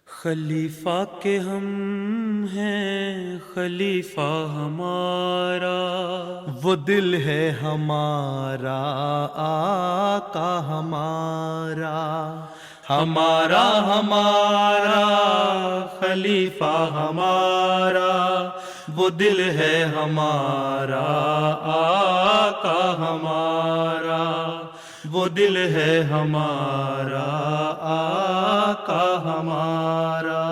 خلیفہ کے ہم ہیں خلیفہ ہمارا، وہ دل ہے ہمارا آقا ہمارا، ہمارا ہمارا خلیفہ ہمارا، وہ دل ہے ہمارا آقا ہمارا، وہ دل ہے ہمارا آقا ہمارا۔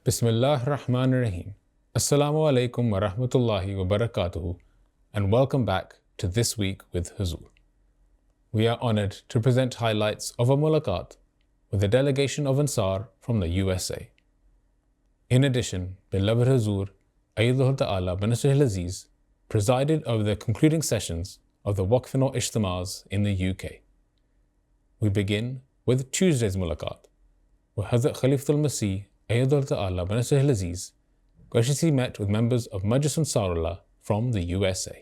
بسم اللہ الرحمن الرحیم۔ السلام علیکم ورحمۃ اللہ وبرکاتہ and welcome back to This Week with Huzur. We are honored to present highlights of a mulaqat with a delegation of Ansar from the USA. In addition, beloved Huzur Ayyadullah Ta'ala bin Nasrihil Aziz presided over the concluding sessions of the Waqf and Ijtimas in the UK. We begin with Tuesday's mulaqat, where Hazrat Khalifatul Masih Ayyadullah Ta'ala bin Nasrihil Aziz graciously met with members of Majlis Ansarullah from the USA.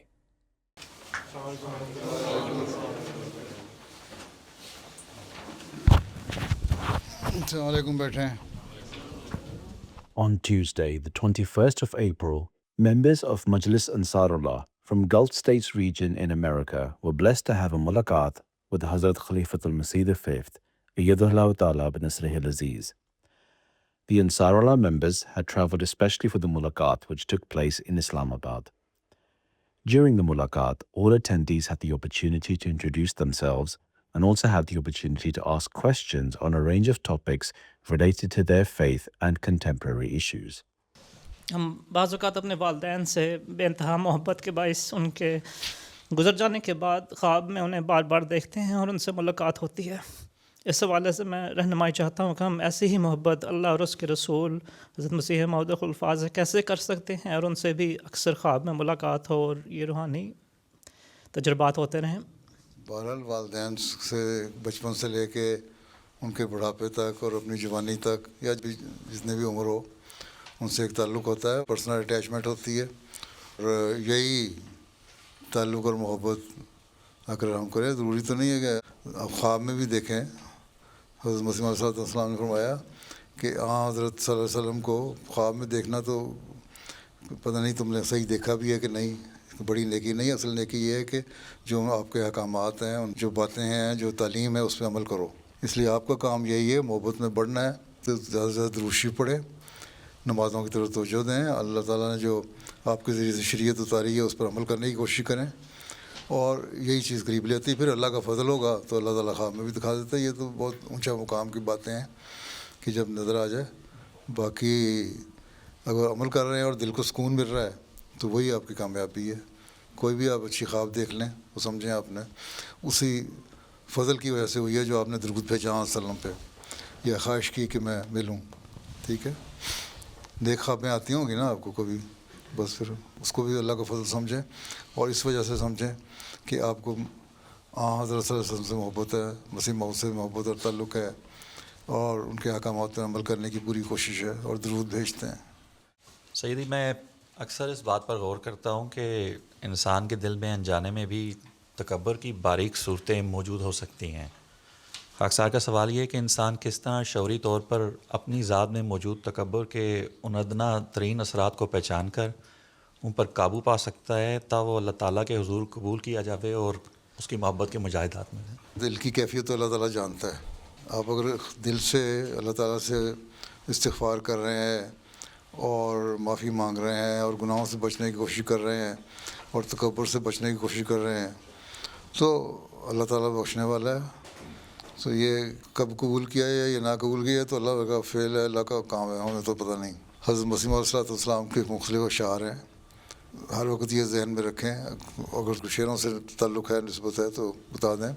On Tuesday, the 21st of April, members of Majlis Ansarullah from Gulf States region in America were blessed to have a mulaqat with Hazrat Khalifatul Masih V, Ayyadullah Ta'ala bin Nasrihil Aziz. The Ansarullah members had travelled especially for the mulaqat which took place in Islamabad. During the mulaqat, all attendees had the opportunity to introduce themselves and also had the opportunity to ask questions on a range of topics related to their faith and contemporary issues. ہم بعض اوقات اپنے والدین سے بے انتہا محبت کے باعث ان کے گزر جانے کے بعد خواب میں انہیں بار بار دیکھتے ہیں اور ان سے ملاقات ہوتی ہے۔ اس حوالے سے میں رہنمائی چاہتا ہوں کہ ہم ایسی ہی محبت اللہ اور اس کے رسول حضرت مسیح موعود الفاظ کیسے کر سکتے ہیں اور ان سے بھی اکثر خواب میں ملاقات ہو اور یہ روحانی تجربات ہوتے رہیں۔ بہرحال والدین سے بچپن سے لے کے ان کے بڑھاپے تک اور اپنی جوانی تک یا جتنے بھی عمر ہو ان سے ایک تعلق ہوتا ہے، پرسنل اٹیچمنٹ ہوتی ہے، اور یہی تعلق اور محبت اگر ہم کریں ضروری تو نہیں ہے کہ آپ خواب میں بھی دیکھیں۔ حضرت مسیح علیہ السلام نے فرمایا کہ حضرت صلی اللہ علیہ وسلم کو خواب میں دیکھنا تو پتہ نہیں تم نے صحیح دیکھا بھی ہے کہ نہیں، بڑی نیکی نہیں، اصل نیکی یہ ہے کہ جو آپ کے احکامات ہیں، جو باتیں ہیں، جو تعلیم ہے اس پہ عمل کرو۔ اس لیے آپ کا کام یہی ہے، محبت میں بڑھنا ہے تو زیادہ سے زیادہ درود شریف پڑھیں، نمازوں کی طرف توجہ دیں، اللہ تعالیٰ نے جو آپ کے ذریعے سے شریعت اتاری ہے اس پر عمل کرنے کی کوشش کریں، اور یہی چیز قریب لیتی ہے۔ پھر اللہ کا فضل ہوگا تو اللہ تعالیٰ خواب میں بھی دکھا دیتا ہے۔ یہ تو بہت اونچا مقام کی باتیں ہیں کہ جب نظر آ جائے۔ باقی اگر عمل کر رہے ہیں اور دل کو سکون مل رہا ہے تو وہی آپ کی کامیابی ہے۔ کوئی بھی آپ اچھی خواب دیکھ لیں، وہ سمجھیں آپ نے اسی فضل کی وجہ سے ہوئی ہے جو آپ نے درود بھیجا علیہ وسلم پہ، یا خواہش کی کہ میں ملوں، ٹھیک ہے۔ نیک خوابیں آتی ہوں گی نا آپ کو کبھی، بس پھر اس کو بھی اللہ کا فضل سمجھیں، اور اس وجہ سے سمجھیں کہ آپ کو حضرت صلی اللہ علیہ وسلم سے محبت ہے، مسیح موعود سے محبت اور تعلق ہے، اور ان کے احکامات پر عمل کرنے کی پوری کوشش ہے، اور درود بھیجتے ہیں۔ سیدی، میں اکثر اس بات پر غور کرتا ہوں کہ انسان کے دل میں انجانے میں بھی تکبر کی باریک صورتیں موجود ہو سکتی ہیں۔ خاک سار کا سوال یہ ہے کہ انسان کس طرح شعوری طور پر اپنی ذات میں موجود تکبر کے ان ادنا ترین اثرات کو پہچان کر ان پر قابو پا سکتا ہے تا وہ اللہ تعالیٰ کے حضور قبول کیا جاوے اور اس کی محبت کے مجاہدات میں۔ دل کی کیفیت تو اللہ تعالیٰ جانتا ہے۔ آپ اگر دل سے اللہ تعالیٰ سے استغفار کر رہے ہیں اور معافی مانگ رہے ہیں اور گناہوں سے بچنے کی کوشش کر رہے ہیں اور تکبر سے بچنے کی کوشش کر رہے ہیں تو اللہ تعالیٰ بخشنے والا ہے۔ تو یہ کب قبول کیا ہے یا نہ قبول کیا ہے تو اللہ کا فعل ہے، اللہ کا کام ہے، ہمیں تو پتہ نہیں۔ حضرت مسیح علیہ السلام کے مختلف اشعار ہیں، ہر وقت یہ ذہن میں رکھیں، اگر شعروں سے تعلق ہے، نسبت ہے تو بتا دیں۔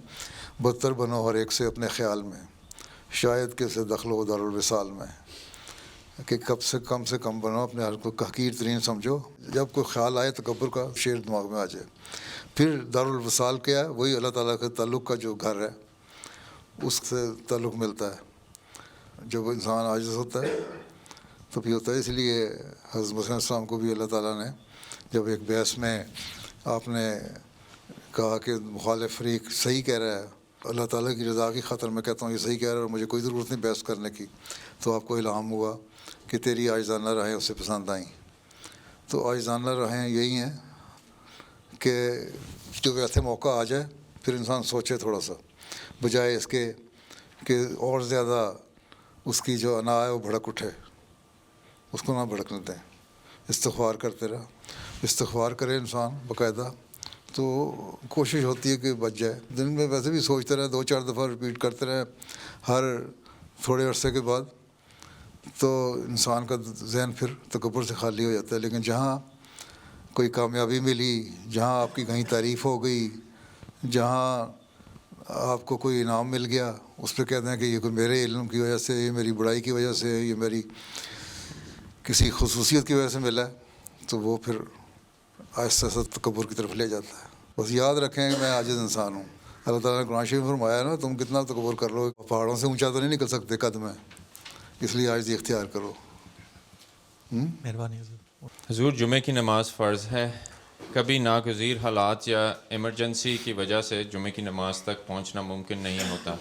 بدتر بنو ہر ایک سے اپنے خیال میں، شاید کہ سے دخل و دارالوصال میں، کہ کم سے کم بنو، اپنے ہر کو حقیر ترین سمجھو۔ جب کوئی خیال آئے تکبر کا، شعر دماغ میں آ جائے۔ پھر دارالوصال کیا ہے؟ وہی اللہ تعالیٰ کے تعلق کا جو گھر ہے اس سے تعلق ملتا ہے۔ جب انسان عاجز ہوتا ہے تو بھی ہوتا ہے۔ اس لیے حضرت مسیح علیہ السلام کو بھی اللہ تعالیٰ نے جب ایک بحث میں آپ نے کہا کہ مخالف فریق صحیح کہہ رہا ہے اللہ تعالیٰ کی رضا کی خاطر میں کہتا ہوں یہ صحیح کہہ رہا ہے اور مجھے کوئی ضرورت نہیں بحث کرنے کی، تو آپ کو الہام ہوا کہ تیری عاجزانہ راہیں اسے پسند آئیں. تو عاجزانہ راہیں یہی ہیں کہ جو ایسے موقع آ جائے پھر انسان سوچے تھوڑا سا، بجائے اس کے کہ اور زیادہ اس کی جو انا ہے وہ بھڑک اٹھے، اس کو نہ بھڑکنے دیں. استغفار کرتے رہا، استغفار کرے انسان باقاعدہ تو کوشش ہوتی ہے کہ بچ جائے. دن میں ویسے بھی سوچتے رہے 2-4 دفعہ ریپیٹ کرتے رہے ہر تھوڑے عرصے کے بعد، تو انسان کا ذہن پھر تکبر سے خالی ہو جاتا ہے. لیکن جہاں کوئی کامیابی ملی، جہاں آپ کی کہیں تعریف ہو گئی، جہاں آپ کو کوئی انعام مل گیا، اس پہ کہتے ہیں کہ یہ کوئی میرے علم کی وجہ سے، یہ میری بڑائی کی وجہ سے، یہ میری کسی خصوصیت کی وجہ سے ملا ہے، تو وہ پھر آہستہ آہستہ تکبر کی طرف لے جاتا ہے. بس یاد رکھیں کہ میں عاجز انسان ہوں. اللہ تعالیٰ نے قرآن شریف میں فرمایا نا تم کتنا تکبر کر لو، پہاڑوں سے اونچا تو نہیں نکل سکتے قد میں، اس لیے عاجزی اختیار کرو. مہربانی حضور. حضور جمعہ کی نماز فرض ہے، کبھی ناگزیر حالات یا ایمرجنسی کی وجہ سے جمعہ کی نماز تک پہنچنا ممکن نہیں ہوتا،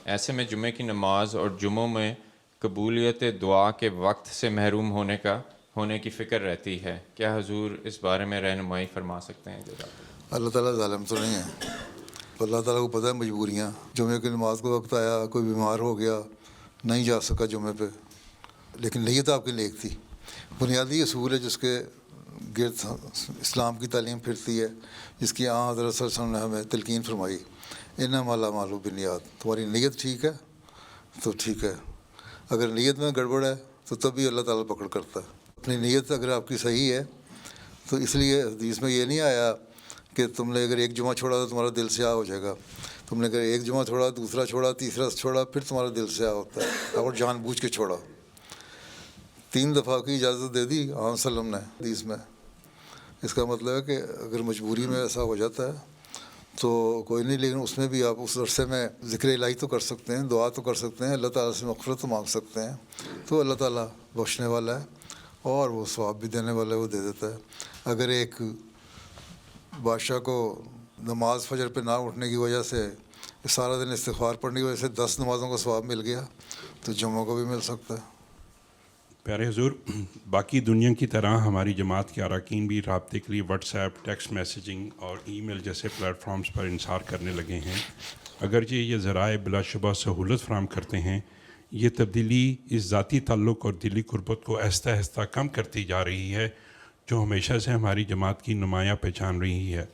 ایسے میں جمعہ کی نماز اور جمعوں میں قبولیت دعا کے وقت سے محروم ہونے کی فکر رہتی ہے، کیا حضور اس بارے میں رہنمائی فرما سکتے ہیں؟ اللہ تعالیٰ ظالم تو نہیں ہے، اللہ تعالیٰ کو پتہ ہے مجبوریاں. جمعہ کی نماز کا وقت آیا، کوئی بیمار ہو گیا، نہیں جا سکا جمعہ پہ، لیکن نیت آپ کی نیک تھی. بنیادی اصول ہے جس کے گرد اسلام کی تعلیم پھرتی ہے، جس کی حضرت صلی اللہ علیہ وسلم نے ہمیں تلقین فرمائی، انما الاعمال بالنیات. تمہاری نیت ٹھیک ہے تو ٹھیک ہے، اگر نیت میں گڑبڑ ہے تو تب بھی اللہ تعالیٰ پکڑ کرتا ہے. اپنی نیت اگر آپ کی صحیح ہے تو اس لیے حدیث میں یہ نہیں آیا کہ تم نے اگر ایک جمعہ چھوڑا تو تمہارا دل سیاہ ہو جائے گا. تم نے اگر ایک جمعہ چھوڑا، دوسرا چھوڑا، تیسرا چھوڑا، پھر تمہارا دل سیاہ ہوتا ہے اور جان بوجھ کے چھوڑا. 3 دفعہ کی اجازت دے دی عام وسلم نے حدیث میں. اس کا مطلب ہے کہ اگر مجبوری میں ایسا ہو جاتا ہے تو کوئی نہیں، لیکن اس میں بھی آپ اس عرصے میں ذکر الہی تو کر سکتے ہیں، دعا تو کر سکتے ہیں، اللہ تعالیٰ سے مغفرت تو مانگ سکتے ہیں. تو اللہ تعالیٰ بخشنے والا ہے اور وہ ثواب بھی دینے والا ہے، وہ دے دیتا ہے. اگر ایک بادشاہ کو نماز فجر پہ نہ اٹھنے کی وجہ سے، سارا دن استغفار پڑھنے کی وجہ سے 10 نمازوں کا ثواب مل گیا تو جمعہ کو بھی مل سکتا ہے. پیارے حضور، باقی دنیا کی طرح ہماری جماعت کے اراکین بھی رابطے کے لیے واٹس ایپ، ٹیکسٹ میسیجنگ اور ای میل جیسے پلیٹ فارمز پر انحصار کرنے لگے ہیں. اگرچہ یہ ذرائع بلا شبہ سہولت فراہم کرتے ہیں، یہ تبدیلی اس ذاتی تعلق اور دلی قربت کو آہستہ آہستہ کم کرتی جا رہی ہے جو ہمیشہ سے ہماری جماعت کی نمایاں پہچان رہی ہے.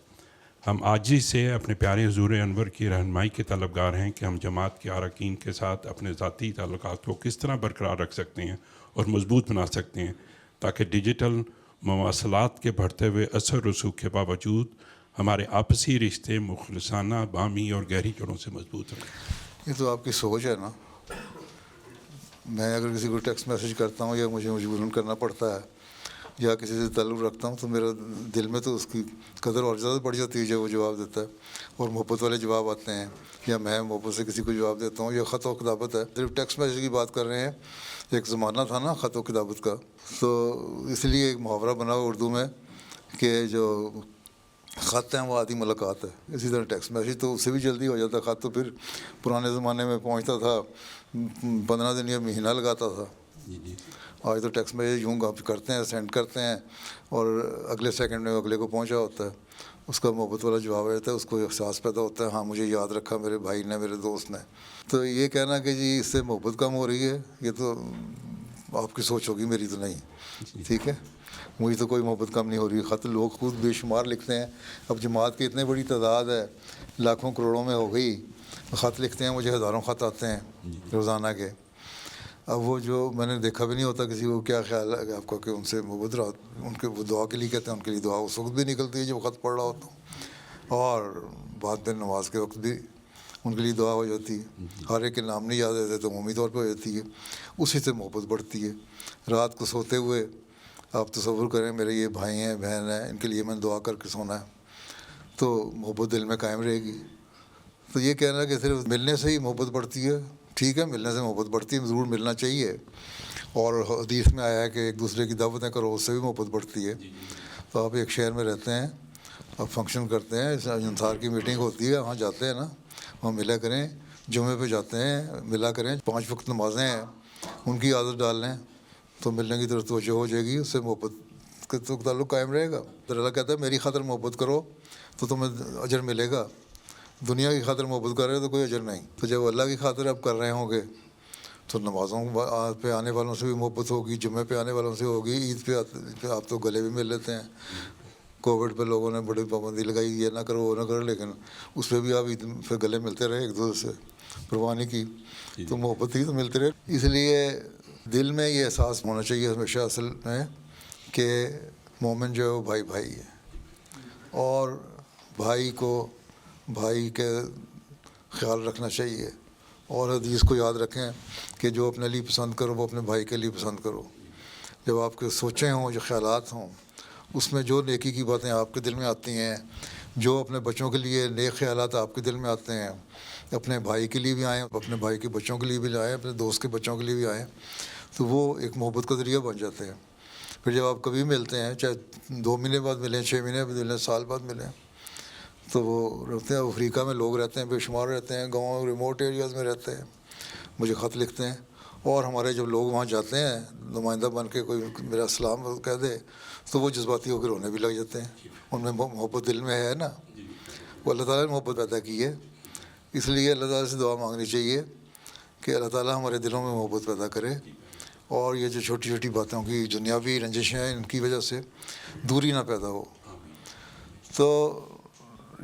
ہم عاجزی سے اپنے پیارے حضور انور کی رہنمائی کے طلبگار ہیں کہ ہم جماعت کے اراکین کے ساتھ اپنے ذاتی تعلقات کو کس طرح برقرار رکھ سکتے ہیں اور مضبوط بنا سکتے ہیں تاکہ ڈیجیٹل مواصلات کے بڑھتے ہوئے اثر رسوخ کے باوجود ہمارے آپسی رشتے مخلصانہ، باہمی اور گہری جڑوں سے مضبوط رہیں. یہ تو آپ کی سوچ ہے نا. میں اگر کسی کو ٹیکسٹ میسیج کرتا ہوں یا مجھے مجبوراً کرنا پڑتا ہے یا کسی سے تعلق رکھتا ہوں تو میرا دل میں تو اس کی قدر اور زیادہ بڑھ جاتی ہے جب وہ جواب دیتا ہے اور محبت والے جواب آتے ہیں، یا میں محبت سے کسی کو جواب دیتا ہوں. یہ خط و کتابت ہے، صرف ٹیکسٹ میسیج کی بات کر رہے ہیں. ایک زمانہ تھا نا خط و کتابت کا، تو اس لیے ایک محاورہ بنا ہوا اردو میں کہ جو خط ہیں وہ آدھی ملاقات ہے. اسی طرح ٹیکسٹ میسیج تو اس سے بھی جلدی ہو جاتا. خط تو پھر پرانے زمانے میں پہنچتا تھا 15 دن یا مہینہ لگاتا تھا. آج تو ٹیکسٹ میسیج یوں کرتے ہیں، سینڈ کرتے ہیں اور اگلے سیکنڈ میں اگلے کو پہنچا ہوتا ہے. اس کا محبت والا جواب رہتا ہے، اس کو احساس پیدا ہوتا ہے ہاں مجھے یاد رکھا میرے بھائی نے، میرے دوست نے. تو یہ کہنا کہ جی اس سے محبت کم ہو رہی ہے، یہ تو آپ کی سوچ ہوگی، میری تو نہیں. ٹھیک ہے، مجھے تو کوئی محبت کم نہیں ہو رہی. خط لوگ خود بے شمار لکھتے ہیں. اب جماعت کی اتنی بڑی تعداد ہے، لاکھوں کروڑوں میں ہو گئی، خط لکھتے ہیں، مجھے ہزاروں خط آتے ہیں روزانہ کے. اب وہ جو میں نے دیکھا بھی نہیں ہوتا کسی کو کیا خیال ہے آپ کا کہ ان سے محبت رہا، ان کے وہ دعا کے لیے کہتے ہیں، ان کے لیے دعا اس وقت بھی نکلتی ہے جب خط پڑھ رہا ہوتا ہوں، اور بعد میں نماز کے وقت بھی ان کے لیے دعا ہو جاتی ہے. ہر ایک کے نام نہیں یاد رہتے تو عمومی طور پہ ہو جاتی ہے. اسی سے محبت بڑھتی ہے. رات کو سوتے ہوئے آپ تصور کریں میرے یہ بھائی ہیں، بہن ہیں، ان کے لیے میں نے دعا کر کے سونا ہے، تو محبت دل میں قائم رہے گی. تو یہ کہنا کہ صرف ملنے سے ہی محبت بڑھتی ہے، ٹھیک ہے ملنے سے محبت بڑھتی ہے، ضرور ملنا چاہیے. اور حدیث میں آیا ہے کہ ایک دوسرے کی دعوتیں کرو، اس سے بھی محبت بڑھتی ہے. تو آپ ایک شہر میں رہتے ہیں، آپ فنکشن کرتے ہیں، انصار کی میٹنگ ہوتی ہے، وہاں جاتے ہیں نا، ہم ملا کریں, جمعے پہ جاتے ہیں ملا کریں, 5 وقت نمازیں ہیں ان کی عادت ڈال لیں تو ملنے کی طرف توجہ ہو جائے گی, اس سے محبت کا تعلق قائم رہے گا. اللہ کہتا ہے میری خاطر محبت کرو تو تمہیں اجر ملے گا, دنیا کی خاطر محبت کر رہے تو کوئی اجر نہیں. تو جب اللہ کی خاطر آپ کر رہے ہوں گے تو نمازوں پہ آنے والوں سے بھی محبت ہوگی, جمعے پہ آنے والوں سے ہوگی, عید پہ آپ تو گلے بھی مل لیتے ہیں. کووڈ پہ لوگوں نے بڑی پابندی لگائی, یہ نہ کرو وہ نہ کرو, لیکن اس پہ بھی آپ عید پہ گلے ملتے رہے ایک دوسرے سے, پرواہ نہیں کی, تو محبت ہی تو ملتے رہے. اس لیے دل میں یہ احساس ہونا چاہیے ہمیشہ اصل میں کہ مومن جو ہے وہ بھائی بھائی ہے, اور بھائی کو بھائی کے خیال رکھنا چاہیے. اور حدیث کو یاد رکھیں کہ جو اپنے لیے پسند کرو وہ اپنے بھائی کے لیے پسند کرو. جب آپ کے سوچیں ہوں, جو خیالات ہوں, اس میں جو نیکی کی باتیں آپ کے دل میں آتی ہیں, جو اپنے بچوں کے لیے نیک خیالات آپ کے دل میں آتے ہیں, اپنے بھائی کے لیے بھی آئیں, اپنے بھائی کے بچوں کے لیے بھی آئیں, اپنے دوست کے بچوں کے لیے بھی آئیں, تو وہ ایک محبت کا ذریعہ بن جاتے ہیں. پھر جب آپ کبھی ملتے ہیں, چاہے 2 مہینے بعد ملیں, 6 مہینے بعد ملیں, سال بعد ملیں, تو وہ رہتے ہیں. افریقہ میں لوگ رہتے ہیں, بے شمار رہتے ہیں, گاؤں ریموٹ ایریاز میں رہتے ہیں, مجھے خط لکھتے ہیں, اور ہمارے جب لوگ وہاں جاتے ہیں نمائندہ بن کے, کوئی میرا سلام کہہ دے تو وہ جذباتی ہو کے رونے بھی لگ جاتے ہیں. ان میں محبت دل میں ہے نا, وہ اللہ تعالیٰ نے محبت پیدا کی ہے. اس لیے اللہ تعالیٰ سے دعا مانگنی چاہیے کہ اللہ تعالیٰ ہمارے دلوں میں محبت پیدا کرے, اور یہ جو چھوٹی چھوٹی باتوں کی دنیاوی رنجشیں ہیں ان کی وجہ سے دوری نہ پیدا ہو. تو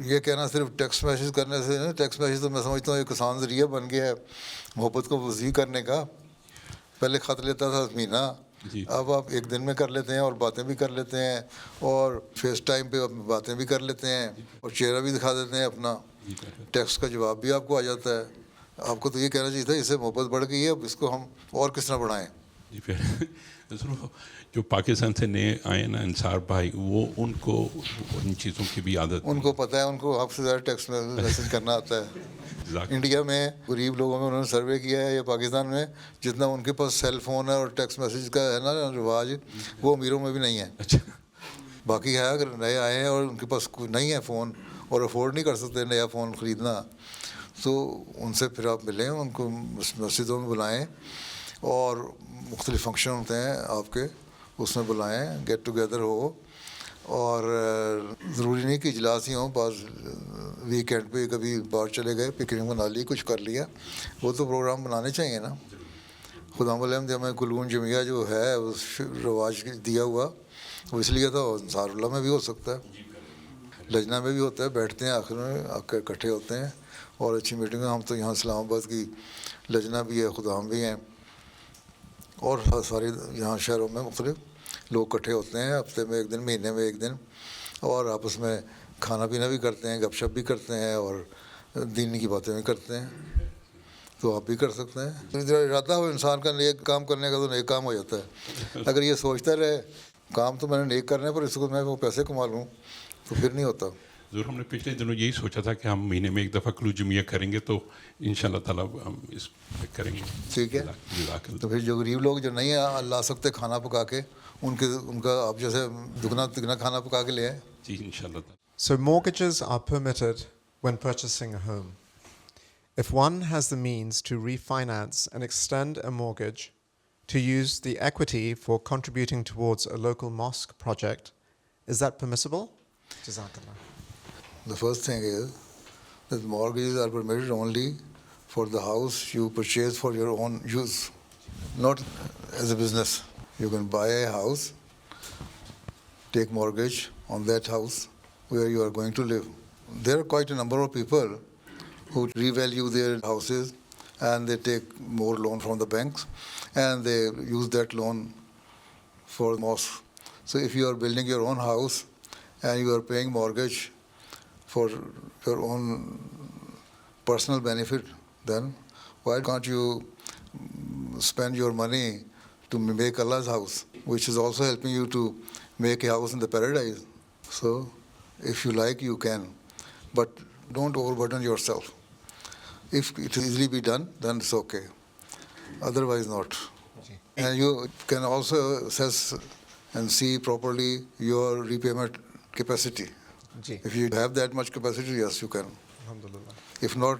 یہ کہنا صرف ٹیکسٹ میسیج کرنے سے نہیں, ٹیکسٹ میسیج تو میں سمجھتا ہوں ایک آسان ذریعہ بن گیا ہے محبت کو وسیع کرنے کا. پہلے خط لیتا تھا مہینہ, اب آپ 1 دن میں کر لیتے ہیں, اور باتیں بھی کر لیتے ہیں, اور فیس ٹائم پہ باتیں بھی کر لیتے ہیں, اور چہرہ بھی دکھا دیتے ہیں اپنا, ٹیکسٹ کا جواب بھی آپ کو آ جاتا ہے. آپ کو تو یہ کہنا چاہیے تھا اس سے محبت بڑھ گئی ہے, اب اس کو ہم اور کس طرح بڑھائیں. جی پھر جو پاکستان سے نئے آئے نا انصار بھائی, وہ ان کو ان چیزوں کی بھی عادت, ان کو پتہ ہے, ان کو آپ سے زیادہ ٹیکسٹ میسیج کرنا آتا ہے. انڈیا میں غریب لوگوں میں انہوں نے سروے کیا ہے, یا پاکستان میں جتنا ان کے پاس سیل فون ہے اور ٹیکسٹ میسیج کا ہے نا رواج, وہ امیروں میں بھی نہیں ہے. اچھا, باقی ہے اگر نئے آئے ہیں اور ان کے پاس نہیں ہے فون, اور افورڈ نہیں کر سکتے نیا فون خریدنا, تو ان سے پھر آپ ملیں, ان کو مسجدوں میں بلائیں, اور مختلف فنکشن ہوتے ہیں آپ کے, اس میں بلائیں, گیٹ ٹوگیدر ہو. اور ضروری نہیں کہ اجلاس ہی ہوں, بعض ویکینڈ پہ کبھی باہر چلے گئے, پکنک بنا لی, کچھ کر لیا, وہ تو پروگرام بنانے چاہیے نا. خدا الحمد ہمیں کلون جمعیہ جو ہے اس رواج دیا ہوا, وہ اس لیے تھا, انصار اللہ میں بھی ہو سکتا ہے, لجنہ میں بھی ہوتا ہے, بیٹھتے ہیں آخر میں آ کے اکٹھے ہوتے ہیں, اور اچھی میٹنگ. ہم تو یہاں اسلام آباد کی لجنہ بھی ہے, خدام بھی ہیں, اور سارے یہاں شہروں میں مختلف لوگ اکٹھے ہوتے ہیں, ہفتے میں 1 دن, مہینے میں 1 دن, اور آپس میں کھانا پینا بھی کرتے ہیں, گپ شپ بھی کرتے ہیں, اور دین کی باتیں بھی کرتے ہیں. تو آپ بھی کر سکتے ہیں. ارادہ ہو انسان کا نیک کام کرنے کا تو نیک کام ہو جاتا ہے. اگر یہ سوچتا رہے کام تو میں نے نیک کرنے پر, اس کو میں وہ پیسے کما لوں, تو پھر نہیں ہوتا. ضرور ہم نے پچھلے دنوں یہی سوچا تھا کہ ہم مہینے میں 1 دفعہ کلو جمعیہ کریں گے, تو ان شاء اللہ تعالیٰ ہم اس پہ کریں گے. ٹھیک ہے. تو پھر جو غریب لوگ جو نہیں لا سکتے کھانا پکا کے, ان کا آپ جیسے دگنا تگنا کھانا پکا کے لے آئے. جی ان شاء اللہ تعالیٰ. So mortgages are permitted when purchasing a home. If one has the means to refinance and extend a mortgage to use the equity for contributing towards a local mosque project, is that permissible? Jazakallah. The first thing is that mortgages are permitted only for the house you purchase for your own use, not as a business. You can buy a house, take mortgage on that house where you are going to live. There are quite a number of people who revalue their houses and they take more loan from the banks and they use that loan for mosque. So if you are building your own house and you are paying mortgage for your own personal benefit, then why can't you spend your money to make Allah's house, which is also helping you to make a house in the paradise? So if you like, you can, but don't overburden yourself. If it easily be done, then it's okay. Otherwise not. And you can also assess and see properly your repayment capacity. If you have that much capacity, yes, you can. Alhamdulillah. If not,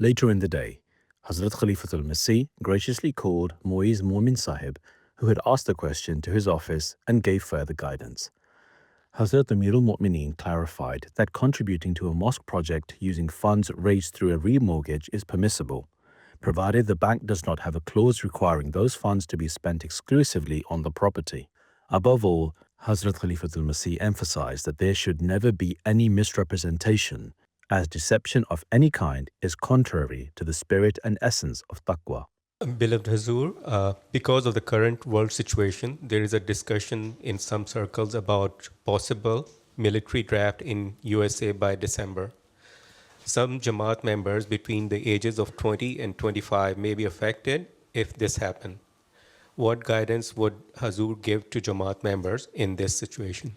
Later in the day, Hazrat Khalifatul Masih graciously called Muiz Momin Sahib, who had asked the question, to his office and gave further guidance. Hazrat Amirul Mu'mineen clarified that contributing to a mosque project using funds raised through a remortgage is permissible, provided the bank does not have a clause requiring those funds to be spent exclusively on the property. Above all, Hazrat Khalifatul Masih emphasized that there should never be any misrepresentation, as deception of any kind is contrary to the spirit and essence of taqwa. Beloved Hazur, because of the current world situation, there is a discussion in some circles about possible military draft in USA by December. Some Jamaat members between the ages of 20 and 25 may be affected if this happens. What guidance would Hazur give to Jamaat members in this situation?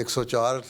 104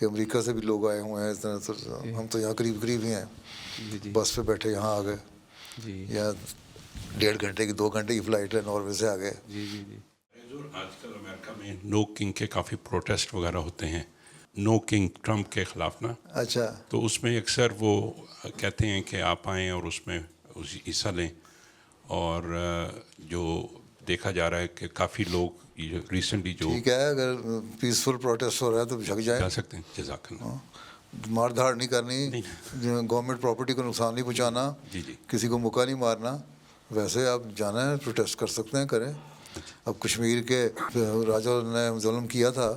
کہ امریکہ سے بھی لوگ آئے ہوئے ہیں اس طرح سے. ہم تو یہاں قریب قریب ہی ہیں, بس پہ بیٹھے یہاں آ گئے, یا 1.5 گھنٹے کی 2 گھنٹے کی فلائٹ ہے, ناروے سے آ گئے. آج کل امریکہ میں نو کنگ کے کافی پروٹیسٹ وغیرہ ہوتے ہیں, نو کنگ ٹرمپ کے خلاف نا. اچھا, تو اس میں اکثر وہ کہتے ہیں کہ آپ آئیں اور اس میں حصہ لیں, اور جو دیکھا جا رہا ہے کہ کافی لوگ ریسنٹلی جو ٹھیک ہے, اگر پیسفل پروٹیسٹ ہو رہا ہے تو جھک جائیں, جا سکتے ہیں. جزاک اللہ. مار دھاڑ نہیں کرنی, گورنمنٹ پراپرٹی کو نقصان نہیں پہنچانا, کسی کو موقع نہیں مارنا. ویسے آپ جانا ہے, پروٹیسٹ کر سکتے ہیں, کریں. اب کشمیر کے راجا نے ظلم کیا تھا,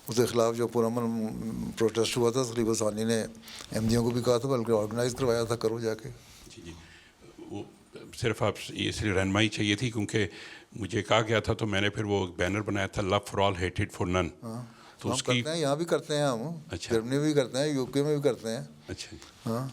اس کے خلاف جو پرامن پروٹیسٹ ہوا تھا, خلیفہ ثانی نے ایم ڈیوں کو بھی کہا تھا, بلکہ آرگنائز کروایا تھا, کرو جا کے. جی وہ صرف آپ یہ اس لیے رہنمائی چاہیے تھی کیونکہ مجھے کہا گیا تھا, تو میں نے پھر وہ بینر بنایا تھا, لو فار آل ہیٹڈ فار نن. تو ہم کرتے ہیں, یہاں بھی کرتے ہیں, ہم جرمنی میں بھی کرتے ہیں, یو کے میں بھی کرتے ہیں. اچھا. ہاں.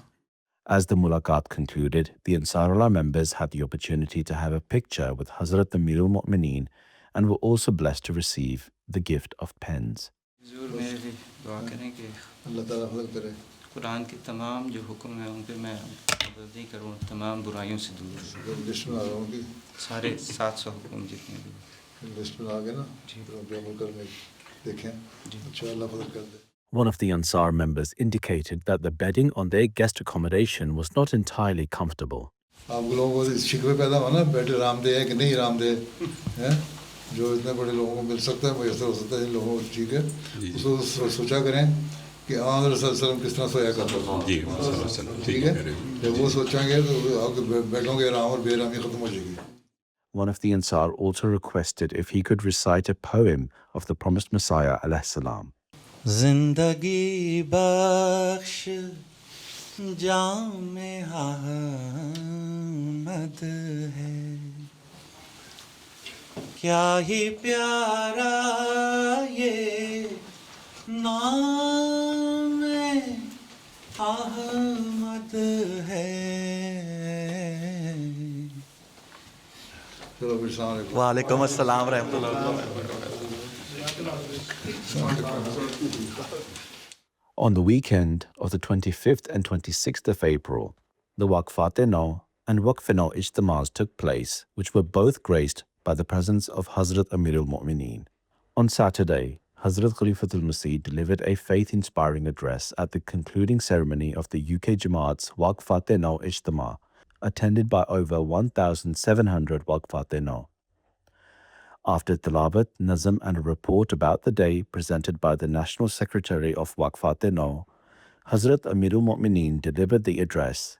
As the mulaqat concluded, the Ansarullah members had the opportunity to have a picture with Hazrat Amir al-Mu'mineen and were also blessed to receive the gift of pens. حضور میرے لیے دعا کریں کہ اللہ تعالیٰ فضل کرے, قرآن کے تمام جو حکم ہیں ان پہ میں پابندی کروں, تمام برائیوں سے دور. لسٹ میں آ رہا ہوں کہ سارے 700 حکم جتنے بھی لسٹ میں آ گئے نا, پہ عمل کرنے دیکھیں. اچھا, اللہ فضل کر دے. One of the Ansar members indicated that the bedding on their guest accommodation was not entirely comfortable. آپ لوگوں کو شکوے پیدا ہو نا, بیٹھ آرام دہ ہے کہ نہیں آرام دہ ہے, جو اتنے بڑے لوگوں کو مل سکتا ہے, میسر ہو سکتا ہے جن لوگوں کو, ٹھیک ہے, اس کو سوچا کریں کہ آن صلی اللہ علیہ وسلم کس طرح سویا کرتا تھا. ٹھیک ہے, جب وہ سوچیں گے تو آپ کے بیٹھوں کے آرام اور بے آرامی ختم ہو جائے گی. One of the Ansar also requested if he could recite a poem of the promised Messiah alayhi salam. زندگی بخش جام احمد ہے, کیا ہی پیارا یہ نام احمد ہے. وعلیکم السلام ورحمۃ اللہ وبرکاتہ. On the weekend of the 25th and 26th of April, the Waqf-e-Nau and Waqf-e-Nau Ijtimas took place, which were both graced by the presence of Hazrat Amir al-Mu'mineen. On Saturday, Hazrat Khalifatul Masih delivered a faith-inspiring address at the concluding ceremony of the UK Jamaat's Waqf-e-Nau Ijtima, attended by over 1,700 Waqf-e-Nau. After tilawat, nazm and a report about the day presented by the National Secretary of Waqf-e-Nau, Hazrat Amir al-Mu'mineen delivered the address,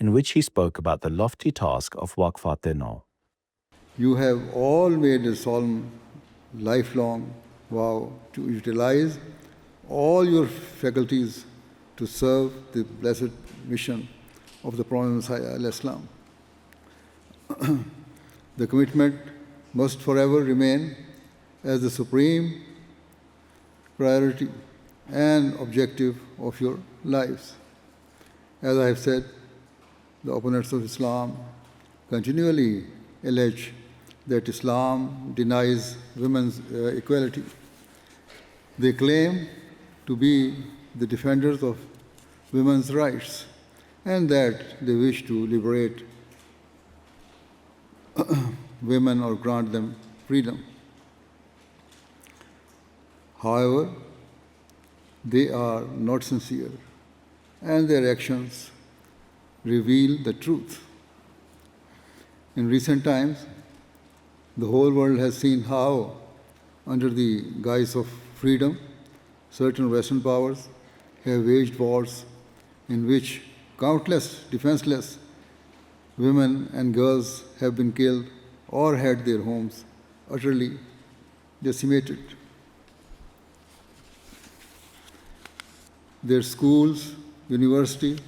in which he spoke about the lofty task of Waqf-e-Nau. You have all made a solemn, lifelong vow to utilize all your faculties to serve the blessed mission of the Prophet Messiah alayhi salam. The commitment must forever remain as the supreme priority and objective of your lives. As I have said, the opponents of Islam continually allege that Islam denies women's equality. They claim to be the defenders of women's rights and that they wish to liberate women or grant them freedom. However, they are not sincere, and their actions reveal the truth. In recent times, the whole world has seen how, under the guise of freedom, certain Western powers have waged wars in which countless defenseless women and girls have been killed or had their homes utterly decimated. Their schools, universities,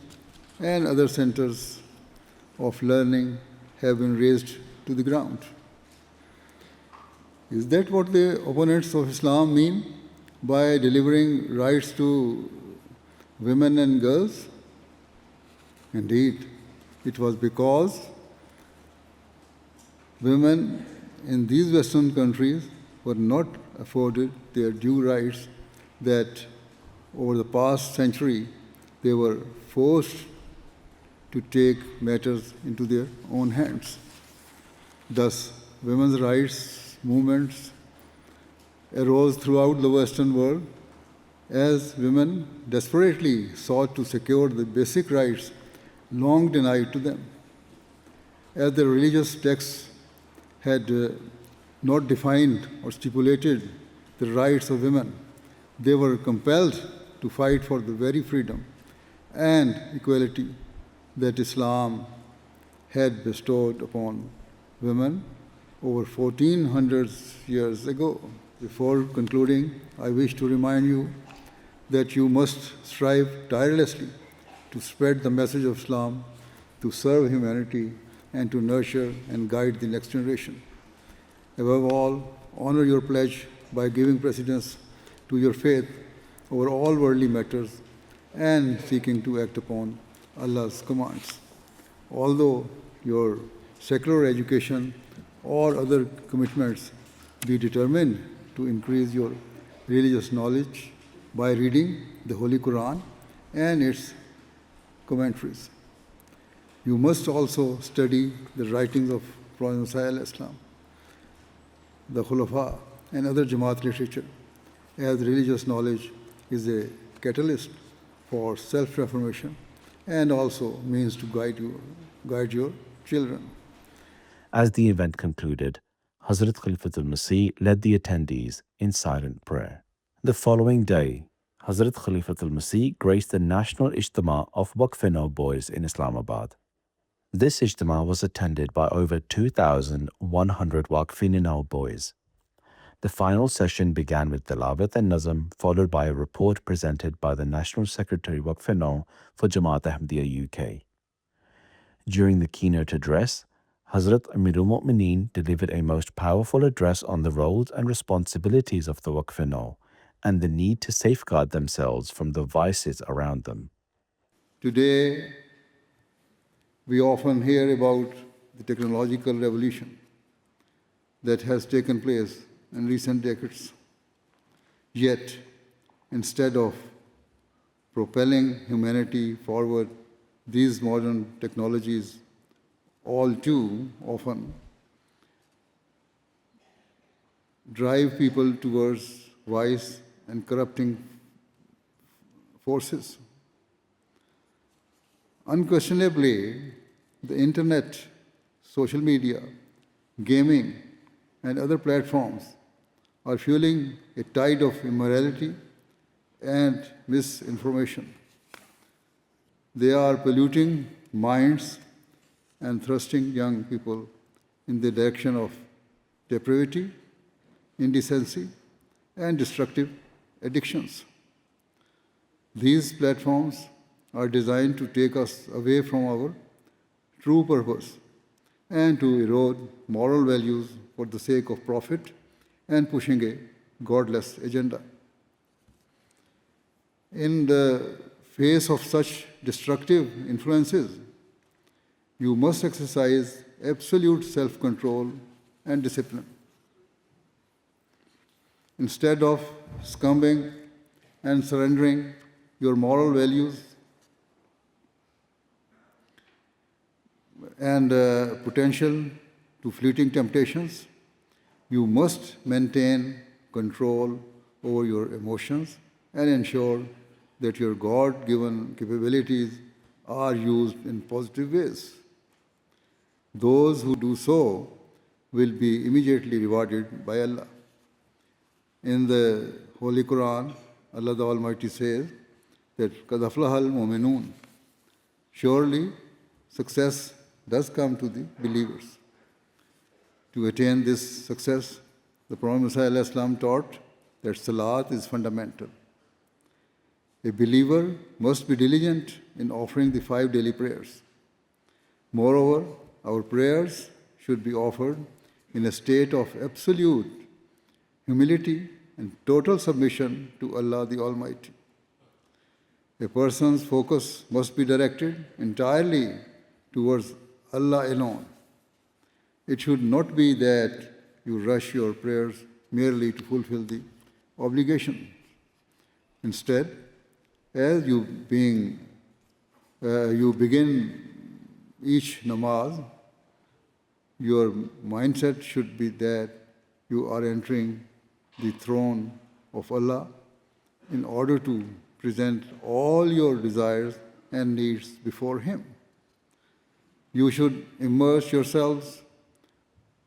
and other centers of learning have been razed to the ground. Is that what the opponents of Islam mean by delivering rights to women and girls? Indeed, it was because women in these Western countries were not afforded their due rights that Over the past century, they were forced to take matters into their own hands. Thus, women's rights movements arose throughout the Western world as women desperately sought to secure the basic rights long denied to them. As the religious texts had not defined or stipulated the rights of women, they were compelled to fight for the very freedom and equality that Islam had bestowed upon women over 1400 years ago. Before concluding, I wish to remind you that you must strive tirelessly to spread the message of Islam, to serve humanity, and to nurture and guide the next generation. Above all, honor your pledge by giving precedence to your faith over all worldly matters and seeking to act upon Allah's commands. Although your secular education or other commitments, be determined to increase your religious knowledge by reading the Holy Quran and its commentaries. You must also study the writings of Prophet Muhammad Islam, the Khulafa, and other Jamaat literature, as religious knowledge is a catalyst for self-reformation and also means to guide your children. As the event concluded, Hazrat Khalifatul Masih led the attendees in silent prayer. The following day, Hazrat Khalifatul Masih graced the National Ijtima of Waqf-e-Nau boys in Islamabad. This Ijtima was attended by over 2,100 Waqf-e-Nau boys. The final session began with Tilawat and Nazm, followed by a report presented by the National Secretary Waqf-e-Nau for Jamaat Ahmadiyya UK. During the keynote address, Hazrat Amirul Mu'mineen delivered a most powerful address on the roles and responsibilities of the Waqf-e-Nau and the need to safeguard themselves from the vices around them. Today, we often hear about the technological revolution that has taken place in recent decades. Yet, instead of propelling humanity forward, these modern technologies all too often drive people towards vice and corrupting forces. Unquestionably, the internet, social media, gaming, and other platforms are fueling a tide of immorality and misinformation. They are polluting minds and thrusting young people in the direction of depravity, indecency, and destructive addictions. These platforms are designed to take us away from our true purpose and to erode moral values for the sake of profit and pushing a godless agenda. In the face of such destructive influences, you must exercise absolute self-control and discipline. Instead of succumbing and surrendering your moral values and potential to fleeting temptations, you must maintain control over your emotions and ensure that your God-given capabilities are used in positive ways. Those who do so will be immediately rewarded by Allah. In the Holy Quran, Allah the Almighty says that قَدْ أَفْلَحَ الْمُؤْمِنُونَ. Surely, success does come to the believers. To attain this success, the Prophet Muhammad taught that Salat is fundamental. A believer must be diligent in offering the 5 daily prayers. Moreover, our prayers should be offered in a state of absolute humility and total submission to Allah the Almighty. A person's focus must be directed entirely towards Allah alone. It should not be that you rush your prayers merely to fulfill the obligation. Instead, As you begin each namaz, your mindset should be that you are entering the throne of Allah in order to present all your desires and needs before Him. You should immerse yourselves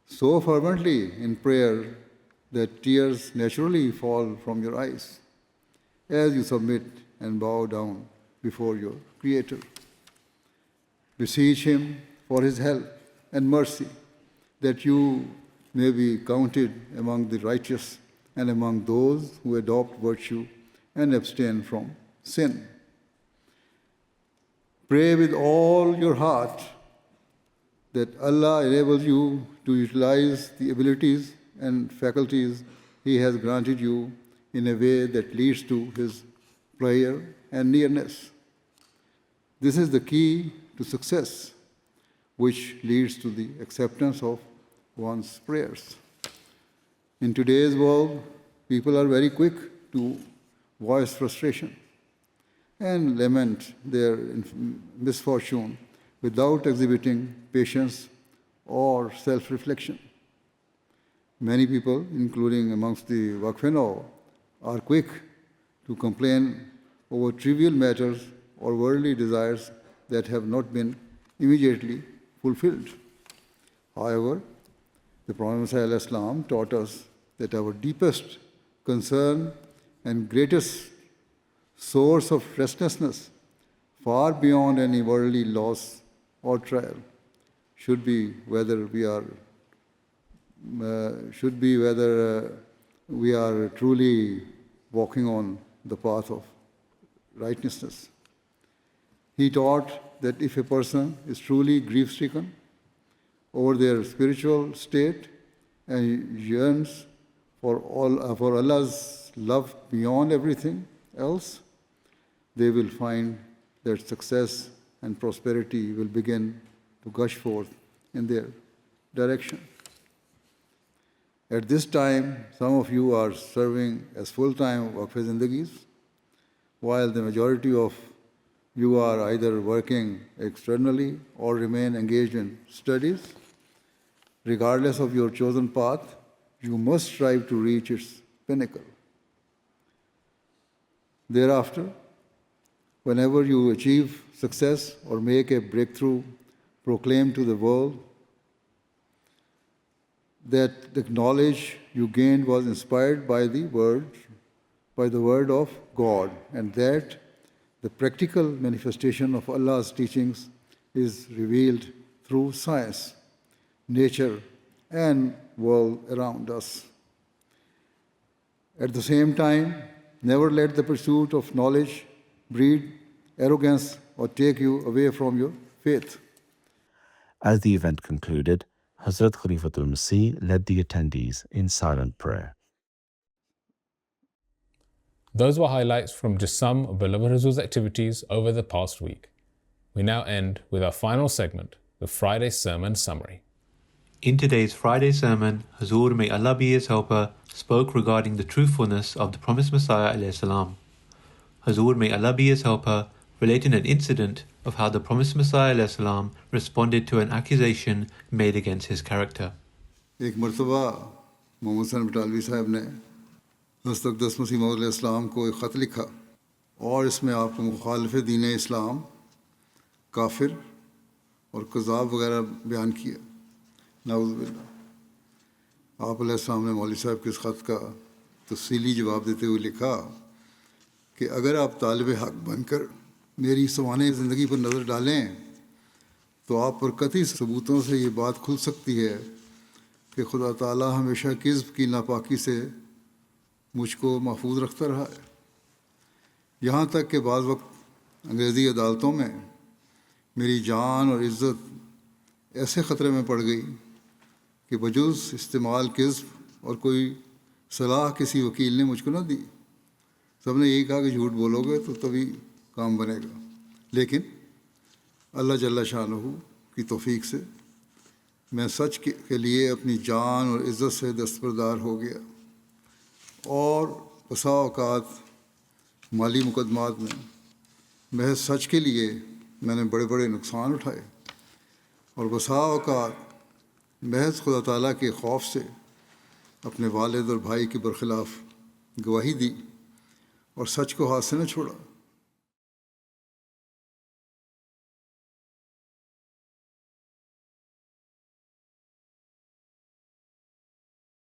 so fervently in prayer that tears naturally fall from your eyes as you submit and bow down before your Creator. Beseech Him for His help and mercy, that you may be counted among the righteous and among those who adopt virtue and abstain from sin. Pray with all your heart that Allah enables you to utilize the abilities and faculties He has granted you in a way that leads to His pleasure and nearness. This is the key to success, which leads to the acceptance of one's prayers. In today's world, people are very quick to voice frustration and lament their misfortune without exhibiting patience or self-reflection. Many people, including amongst the Waqf-e-Nau, are quick to complain over trivial matters or worldly desires that have not been immediately fulfilled. However, the Prophet ﷺ taught us that our deepest concern and greatest source of restlessness, far beyond any worldly loss or trial, should be whether we are truly walking on the path of righteousness. He taught that if a person is truly grief-stricken over their spiritual state and yearns for Allah's love beyond everything else, they will find that success and prosperity will begin to gush forth in their direction. At this time, some of you are serving as full-time Waqf-e-Zindagis, while the majority of you are either working externally or remain engaged in studies. Regardless of your chosen path, you must strive to reach its pinnacle. Thereafter, whenever you achieve success or make a breakthrough, proclaim to the world that the knowledge you gained was inspired by the word of God, and that the practical manifestation of Allah's teachings is revealed through science, nature, and world around us. At the same time, never let the pursuit of knowledge breed arrogance or take you away from your faith. As the event concluded, Hazrat Khalifatul Masih led the attendees in silent prayer. Those were highlights from just some of Beloved Huzoor's activities over the past week. We now end with our final segment, the Friday Sermon Summary. In today's Friday sermon, Huzoor, may Allah be his helper, spoke regarding the truthfulness of the promised Messiah ﷺ. Huzoor, may Allah be his helper, related an incident of how the promised Messiah ﷺ responded to an accusation made against his character. ایک مرتبہ محمد حسن بٹالوی صاحب نے حضرت اقدس مسیح موعود علیہ السلام کو ایک خط لکھا اور اس میں آپ کو مخالف دین اسلام، کافر اور کذاب وغیرہ بیان کیا. نعوذ باللہ. آپ علیہ السلام نے مولوی صاحب کے اس خط کا تفصیلی جواب دیتے ہوئے لکھا کہ اگر آپ طالب حق بن کر میری سوانح زندگی پر نظر ڈالیں تو آپ پر قطعی ثبوتوں سے یہ بات کھل سکتی ہے کہ خدا تعالیٰ ہمیشہ کذب کی ناپاکی سے مجھ کو محفوظ رکھتا رہا ہے. یہاں تک کہ بعض وقت انگریزی عدالتوں میں میری جان اور عزت ایسے خطرے میں پڑ گئی کہ بجز استعمال کذب اور کوئی صلاح کسی وکیل نے مجھ کو نہ دی. سب نے یہی کہا کہ جھوٹ بولو گے تو تبھی کام بنے گا. لیکن اللہ جل شانہ کی توفیق سے میں سچ کے لیے اپنی جان اور عزت سے دستبردار ہو گیا اور بسا اوقات مالی مقدمات میں محض سچ کے لیے میں نے بڑے بڑے نقصان اٹھائے، اور بسا اوقات محض خدا تعالیٰ کے خوف سے اپنے والد اور بھائی کے برخلاف گواہی دی اور سچ کو ہاتھ سے نہ چھوڑا۔